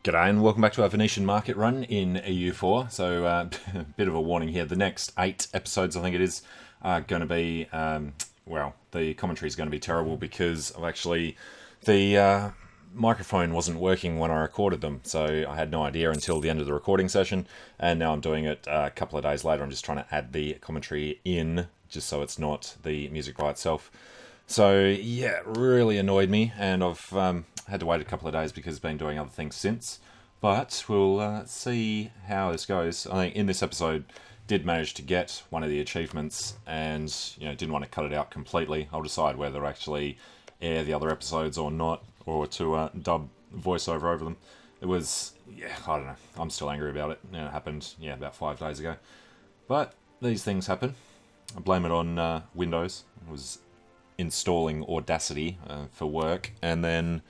G'day and welcome back to our Venetian market run in EU4. So, a bit of a warning here. The next 8 episodes, I think it is, are going to be, well, the commentary is going to be terrible because of actually the microphone wasn't working when I recorded them. So I had no idea until the end of the recording session, and now I'm doing it a couple of days later. I'm just trying to add the commentary in, just so it's not the music by itself. So yeah, it really annoyed me, and I've had to wait a couple of days because I've been doing other things since. But we'll see how this goes. I think in this episode, did manage to get one of the achievements, and didn't want to cut it out completely. I'll decide whether to actually air the other episodes or not, or to dub voiceover over them. It was, yeah, I don't know. I'm still angry about it. It happened, about 5 days ago. But these things happen. I blame it on Windows. It was installing Audacity for work, and then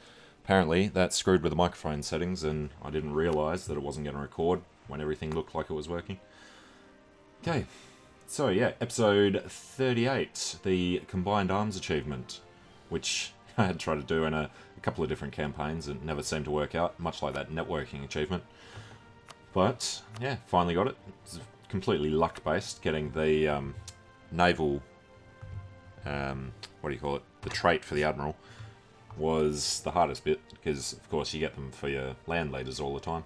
apparently that screwed with the microphone settings, and I didn't realise that it wasn't going to record when everything looked like it was working. Okay, so yeah, episode 38, the Combined Arms Achievement, which I had tried to do in a couple of different campaigns and never seemed to work out, much like that networking achievement. But yeah, finally got it. It's completely luck-based, getting the naval what do you call it? The trait for the Admiral was the hardest bit because, of course, you get them for your land leaders all the time,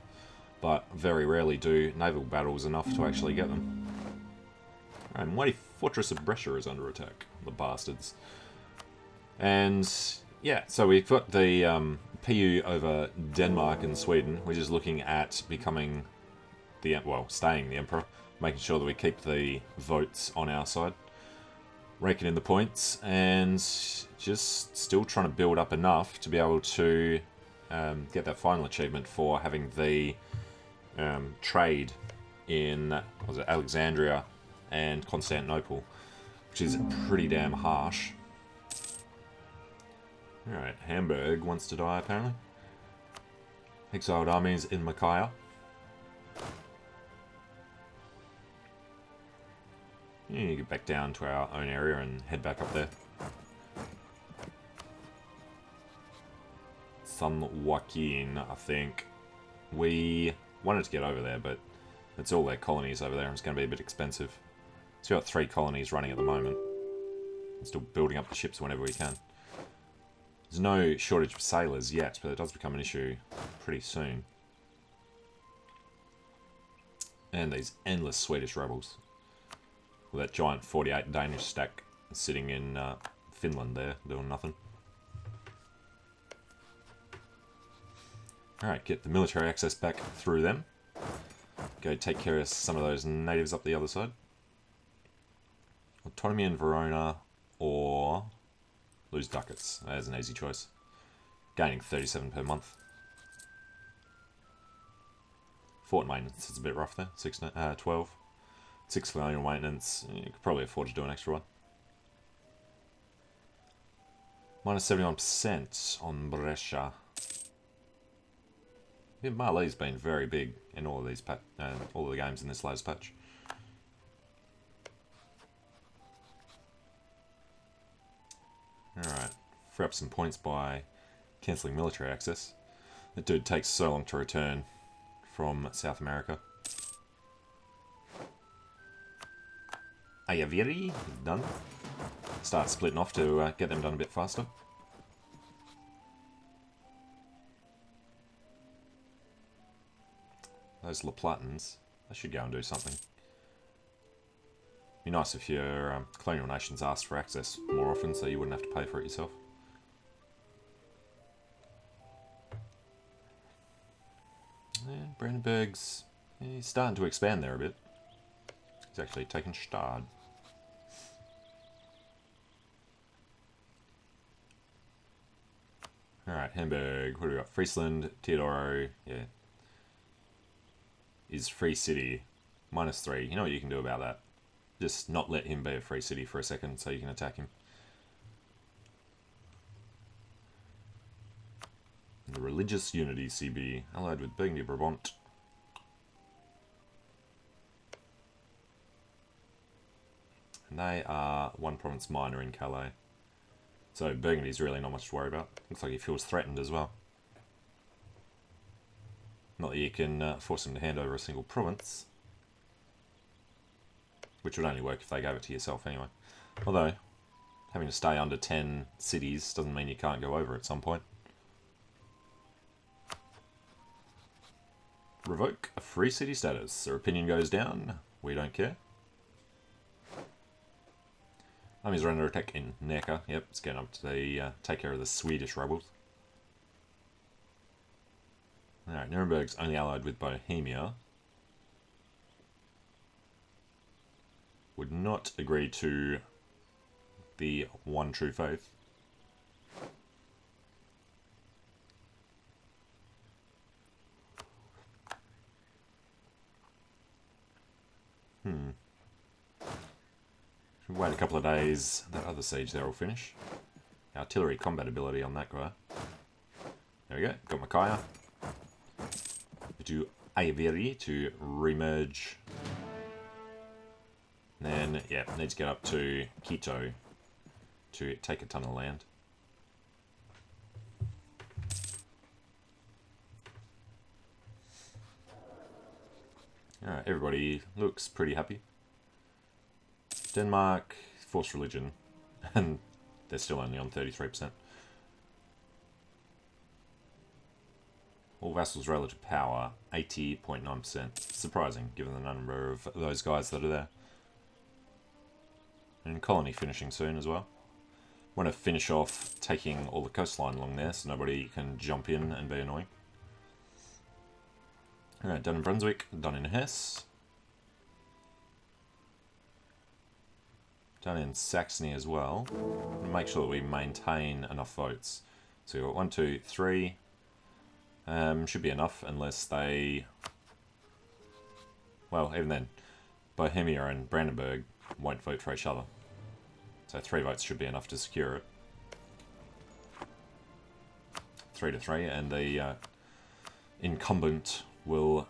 but very rarely do naval battles enough to actually get them. And mighty fortress of Brescia is under attack, the bastards. And yeah, so we've got the PU over Denmark and Sweden, which is looking at becoming staying the emperor, making sure that we keep the votes on our side, raking in the points, and just still trying to build up enough to be able to get that final achievement for having the trade in Alexandria and Constantinople, which is pretty damn harsh. Alright, Hamburg wants to die apparently. Exiled armies in Micaiah. You get back down to our own area and head back up there. San Joaquin, I think. We wanted to get over there, but it's all their colonies over there and it's going to be a bit expensive. It's got 3 colonies running at the moment. I'm still building up the ships whenever we can. There's no shortage of sailors yet, but it does become an issue pretty soon. And these endless Swedish rebels. With that giant 48 Danish stack sitting in Finland there, doing nothing. Alright, get the military access back through them. Go take care of some of those natives up the other side. Autonomy in Verona, or lose ducats. There's an easy choice. Gaining 37 per month. Fort maintenance is a bit rough there, 12. 6 colonial maintenance, you could probably afford to do an extra one. Minus 71% on Brescia. Yeah, Mali's been very big in all of these all of the games in this latest patch. Alright, free up some points by cancelling military access. That dude takes so long to return from South America. Ayaviri, done. Start splitting off to get them done a bit faster. Those La Platans, they should go and do something. Be nice if your colonial nations asked for access more often so you wouldn't have to pay for it yourself. Yeah, Brandenburg's he's starting to expand there a bit. He's actually taken Stad. Alright, Hamburg. What do we got? Friesland, Teodoro, yeah. Is free city. -3. You know what you can do about that? Just not let him be a free city for a second so you can attack him. The Religious Unity CB, allied with Burgundy Brabant. And they are 1 province minor in Calais. So Burgundy's really not much to worry about. Looks like he feels threatened as well. Not that you can force them to hand over a single province. Which would only work if they gave it to yourself anyway. Although, having to stay under 10 cities doesn't mean you can't go over at some point. Revoke a free city status. Their opinion goes down. We don't care. Armies are under attack in Neka. Yep, it's getting up to the take care of the Swedish rebels. Alright, Nuremberg's only allied with Bohemia. Would not agree to the one true faith. Should wait a couple of days. That other siege there will finish. Artillery combat ability on that guy. There we go. Got Micaiah. Do Averi to remerge. Then, yeah, need to get up to Quito to take a ton of land. Alright, everybody looks pretty happy. Denmark, forced religion, and they're still only on 33%. All vassals relative power, 80.9%. Surprising, given the number of those guys that are there. And colony finishing soon as well. Want to finish off taking all the coastline along there so nobody can jump in and be annoying. Alright, done in Brunswick, done in Hesse. Done in Saxony as well. Make sure that we maintain enough votes. So we've got 1, 2, 3. Should be enough unless they... Well, even then, Bohemia and Brandenburg won't vote for each other. So 3 votes should be enough to secure it. 3 to 3, and the incumbent will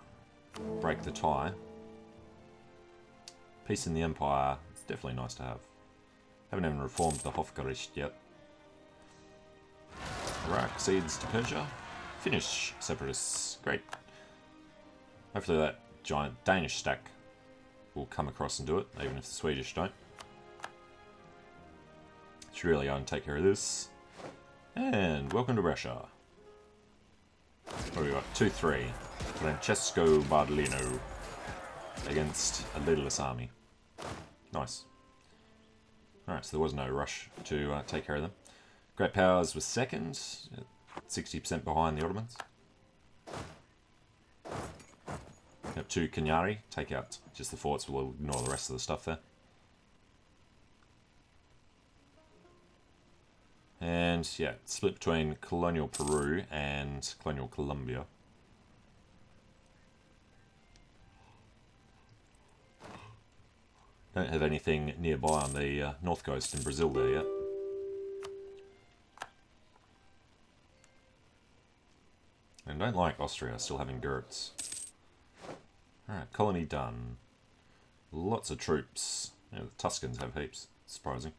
break the tie. Peace in the Empire, it's definitely nice to have. Haven't even reformed the Hofgericht yet. Iraq cedes to Persia. Finnish separatists, great. Hopefully that giant Danish stack will come across and do it, even if the Swedish don't. Should really go and take care of this. And welcome to Russia. What have we got? 2-3. Francesco Bardolino against a leaderless army. Nice. Alright, so there was no rush to take care of them. Great Powers was second, 60% behind the Ottomans. Up to Cagnari, take out just the forts, we'll ignore the rest of the stuff there. And yeah, split between colonial Peru and colonial Colombia. Don't have anything nearby on the north coast in Brazil there yet. And don't like Austria still having Goertz. Alright, colony done. Lots of troops. Yeah, the Tuscans have heaps. Surprising.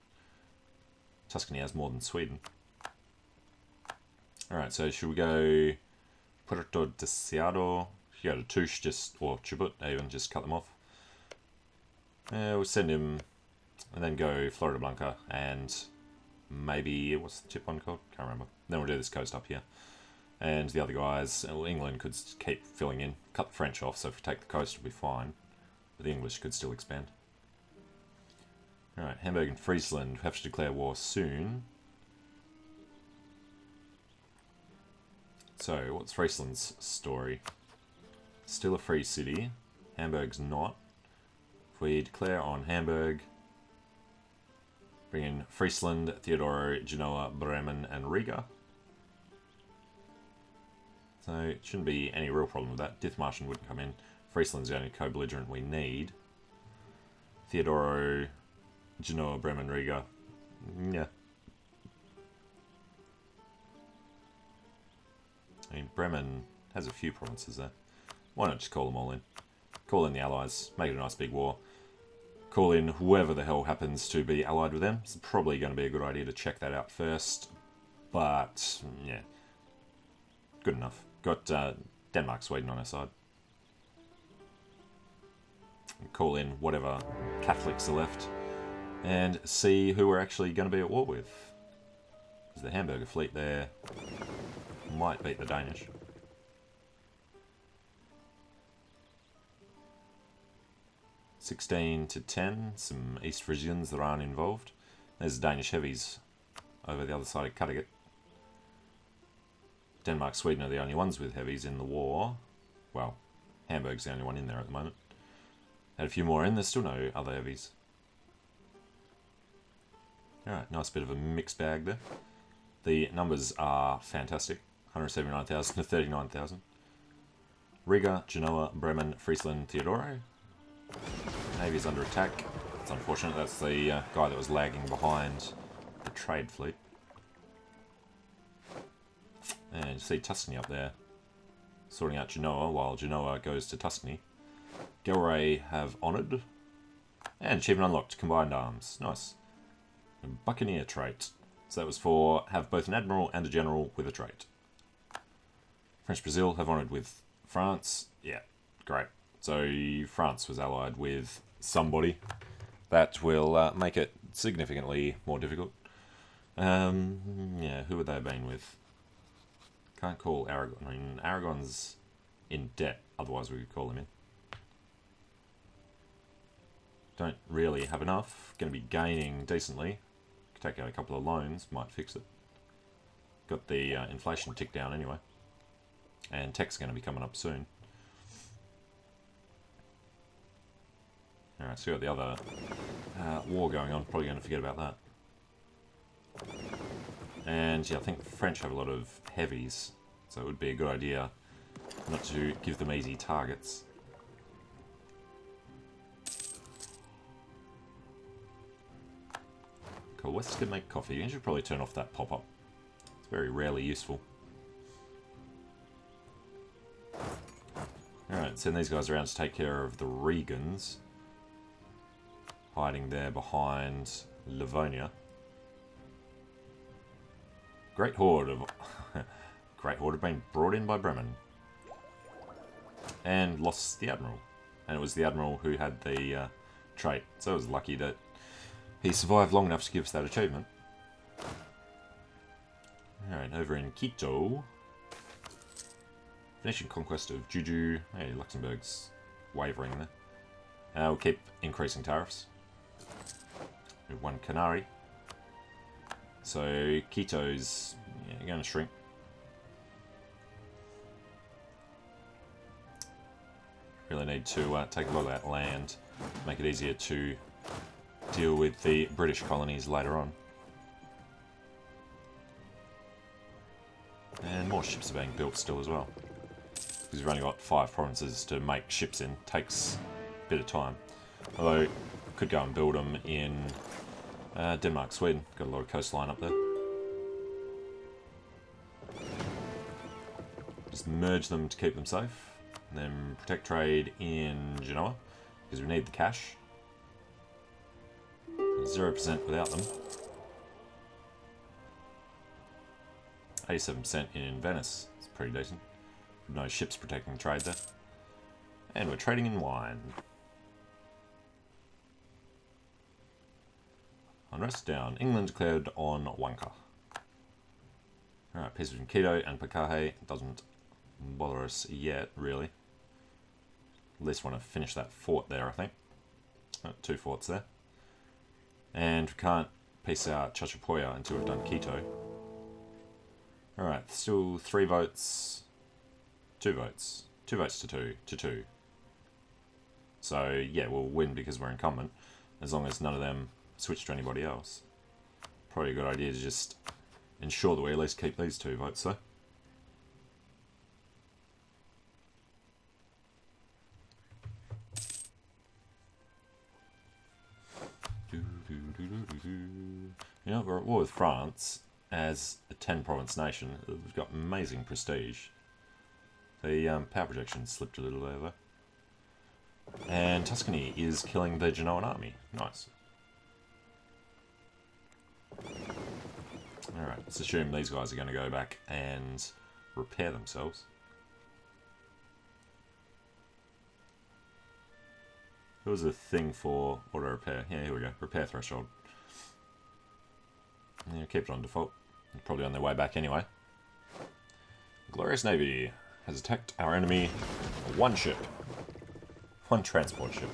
Tuscany has more than Sweden. Alright, so should we go Puerto Deseado? If you go to Touche, just, or Chubut even, just cut them off. We'll send him, and then go Florida Blanca, and maybe, what's the tip one called? Can't remember. Then we'll do this coast up here. And the other guys, well, England could keep filling in. Cut the French off, so if we take the coast, it'll be fine. But the English could still expand. Alright, Hamburg and Friesland have to declare war soon. So, what's Friesland's story? Still a free city. Hamburg's not. If we declare on Hamburg, bring in Friesland, Theodoro, Genoa, Bremen, and Riga. So it shouldn't be any real problem with that. Dithmarschen wouldn't come in. Friesland's the only co-belligerent we need. Theodoro, Genoa, Bremen, Riga. Yeah. I mean, Bremen has a few provinces there. Why not just call them all in? Call in the allies, make it a nice big war. Call in whoever the hell happens to be allied with them. It's probably going to be a good idea to check that out first. But, yeah. Good enough. Got Denmark, Sweden on our side. Call in whatever Catholics are left and see who we're actually going to be at war with. Because the Hamburger fleet there might beat the Danish. (16-10), some East Frisians that aren't involved. There's the Danish heavies over the other side of Kattegat. Denmark, Sweden are the only ones with heavies in the war. Well, Hamburg's the only one in there at the moment. Had a few more in, there's still no other heavies. Alright, nice bit of a mixed bag there. The numbers are fantastic. 179,000 to 39,000. Riga, Genoa, Bremen, Friesland, Theodoro. Navy's under attack. It's unfortunate, that's the guy that was lagging behind the trade fleet. And you see Tuscany up there sorting out Genoa while Genoa goes to Tuscany. Gelray have honoured. And achievement unlocked, combined arms. Nice. A Buccaneer trait. So that was for have both an admiral and a general with a trait. French Brazil have honoured with France. Yeah, great. So France was allied with somebody. That will make it significantly more difficult. Yeah, who would they have been with? Can't call Aragon. I mean, Aragon's in debt, otherwise we could call him in. Don't really have enough. Going to be gaining decently. Could take out a couple of loans, might fix it. Got the inflation tick down anyway. And tech's going to be coming up soon. Alright, so we got the other war going on. Probably going to forget about that. And yeah, I think the French have a lot of heavies, so it would be a good idea not to give them easy targets. Cool, West can make coffee. You should probably turn off that pop-up. It's very rarely useful. Alright, send these guys around to take care of the Regans. Hiding there behind Livonia. Great horde have been brought in by Bremen. And lost the Admiral. And it was the Admiral who had the trait. So it was lucky that he survived long enough to give us that achievement. Alright, over in Quito. Venetian conquest of Juju. Hey, Luxembourg's wavering there. We'll keep increasing tariffs. We've one Canary. So Quito's going to shrink. Really need to take a lot of that land, make it easier to deal with the British colonies later on. And more ships are being built still as well. Because we've only got 5 provinces to make ships in. Takes a bit of time. Although, could go and build them in Denmark, Sweden. Got a lot of coastline up there. Just merge them to keep them safe. And then protect trade in Genoa. Because we need the cash. 0% without them. 87% in Venice. It's pretty decent. No ships protecting trade there. And we're trading in wine. Unrest down. England declared on Wanka. Alright, peace between Quito and Pacaje. Doesn't bother us yet, really. At least want to finish that fort there, I think. 2 forts there. And we can't peace out Chachapoya until we've done Quito. Alright, still 3 votes. 2 votes. 2 votes to 2. To 2. So, yeah, we'll win because we're incumbent. As long as none of them switch to anybody else. Probably a good idea to just ensure that we at least keep these 2 votes, though. You know, we're at war with France as a 10-province nation. We've got amazing prestige. The power projection slipped a little there, though. And Tuscany is killing the Genoan army. Nice. Alright, let's assume these guys are going to go back and repair themselves. There was a thing for auto repair. Yeah, here we go. Repair threshold. Yeah, keep it on default. They're probably on their way back anyway. Glorious Navy has attacked our enemy. One ship. One transport ship.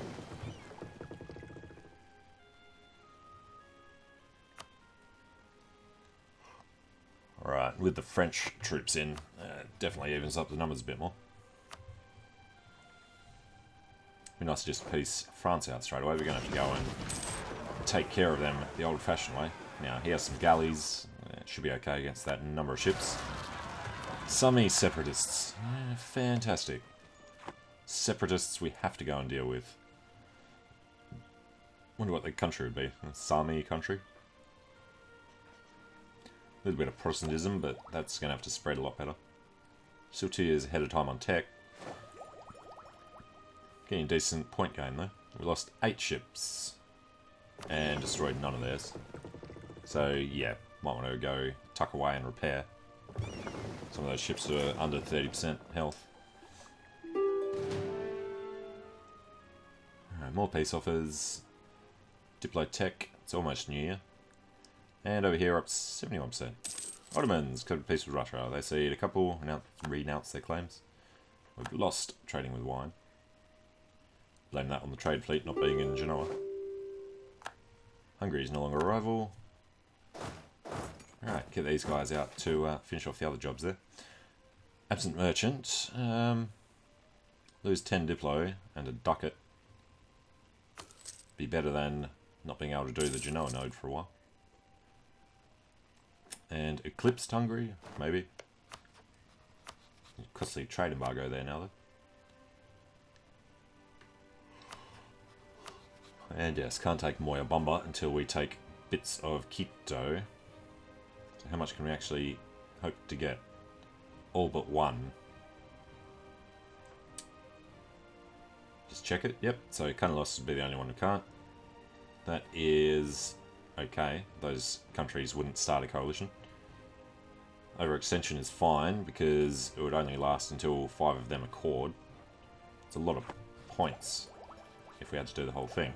Alright, with the French troops in, definitely evens up the numbers a bit more. Be nice to just piece France out straight away. We're going to have to go and take care of them the old-fashioned way. Now, he has some galleys. It should be okay against that number of ships. Some separatists. Fantastic. Separatists we have to go and deal with. Wonder what the country would be. A Sami country? A little bit of Protestantism, but that's going to have to spread a lot better. Still 2 years ahead of time on tech. Getting a decent point gain though. We lost 8 ships. And destroyed none of theirs. So yeah, might want to go tuck away and repair. Some of those ships are under 30% health. Alright, more peace offers. Diplo tech, it's almost New Year. And over here up 71%. Ottomans cut a peace with Russia. They cede a couple, renounce their claims. We've lost trading with wine. Blame that on the trade fleet not being in Genoa. Hungary is no longer a rival. Alright, get these guys out to finish off the other jobs there. Absent merchant. Lose 10 Diplo and a ducat. Be better than not being able to do the Genoa node for a while. And eclipsed Hungary, maybe. Costly trade embargo there now though. And yes, can't take Moya Bomba until we take bits of Quito. So how much can we actually hope to get? All but one. Just check it. Yep, so Canalled would be the only one who can't. That is okay. Those countries wouldn't start a coalition. Overextension is fine because it would only last until 5 of them accord. It's a lot of points if we had to do the whole thing.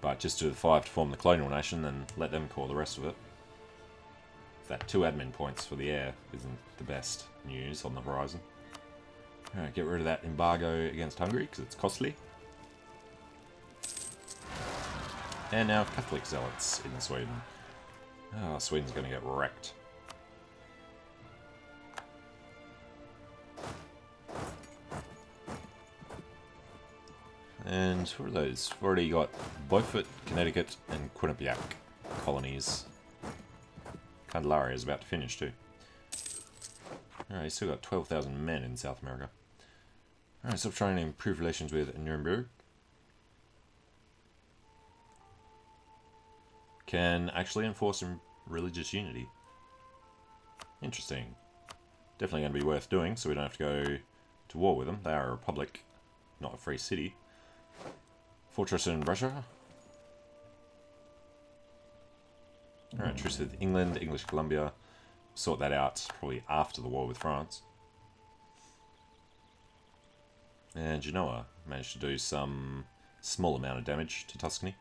But just do the 5 to form the colonial nation, then let them core the rest of it. That 2 admin points for the air isn't the best news on the horizon. Alright, get rid of that embargo against Hungary, because it's costly. And now Catholic zealots in Sweden. Oh, Sweden's going to get wrecked. And what are those? We've already got Beaufort, Connecticut, and Quinnipiac colonies. Candelaria is about to finish too. Alright, he's still got 12,000 men in South America. Alright, stop trying to improve relations with Nuremberg. Can actually enforce religious unity. Interesting. Definitely going to be worth doing, so we don't have to go to war with them. They are a republic, not a free city. Fortress in Russia. Alright, truce with England, English Columbia. Sort that out probably after the war with France. And Genoa managed to do some small amount of damage to Tuscany.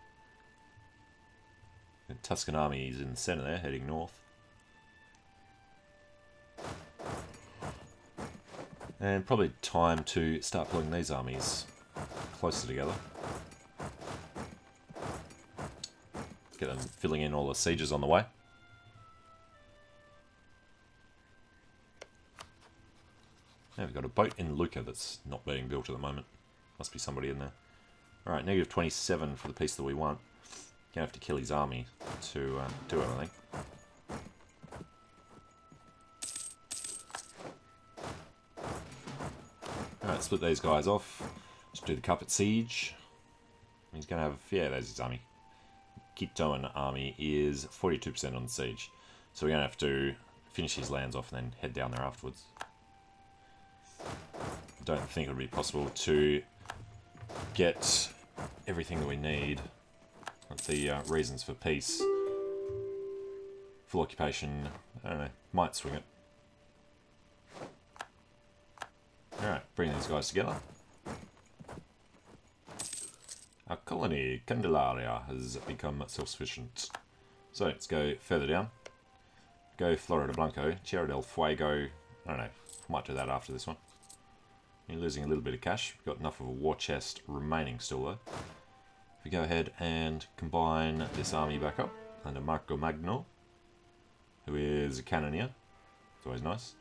The Tuscan army is in the centre there, heading north. And probably time to start pulling these armies closer together. Get them filling in all the sieges on the way. Now we've got a boat in Lucca that's not being built at the moment. Must be somebody in there. Alright, negative 27 for the piece that we want. Gonna have to kill his army to do anything. Alright, split these guys off. Just do the carpet siege. He's gonna have, yeah, there's his army. Quitoan army is 42% on the siege. So we're gonna have to finish his lands off and then head down there afterwards. Don't think it would be possible to get everything that we need. The reasons for peace. Full occupation, I don't know, might swing it. Alright, bring these guys together. colony, Candelaria, has become self-sufficient. So let's go further down. Go Florida Blanco, Tierra del Fuego. I don't know, might do that after this one. You're losing a little bit of cash. We've got enough of a war chest remaining still though. If we go ahead and combine this army back up under Marco Magno, who is a cannoneer. It's always nice.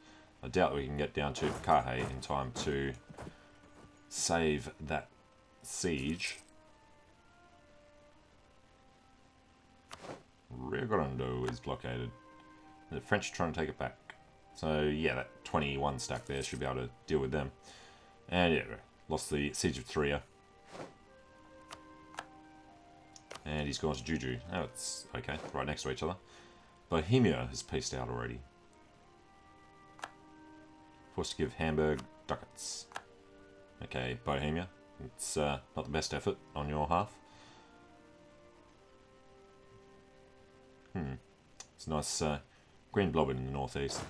I doubt we can get down to Caje in time to save that siege. Rio Grande is blockaded. The French are trying to take it back. So yeah, that 21 stack there should be able to deal with them. And yeah, lost the siege of Trier. And he's gone to Juju. Oh, it's okay, right next to each other. Bohemia has peaced out already. Forced to give Hamburg ducats. Okay, Bohemia. It's not the best effort on your half. It's a nice green blob in the northeast.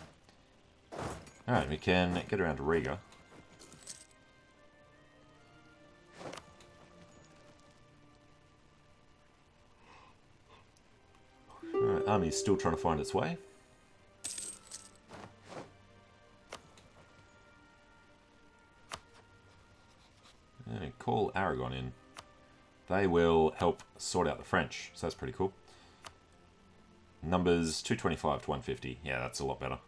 Alright, we can get around to Riga. Alright, army's still trying to find its way. And call Aragon in. They will help sort out the French, so that's pretty cool. Numbers 225 to 150. Yeah, that's a lot better.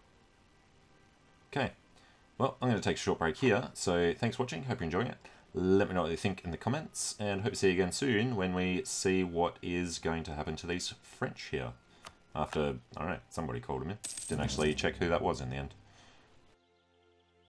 Okay. Well, I'm going to take a short break here, so thanks for watching. Hope you're enjoying it. Let me know what you think in the comments, and hope to see you again soon when we see what is going to happen to these French here. After, I don't know, somebody called them in. Didn't actually check who that was in the end.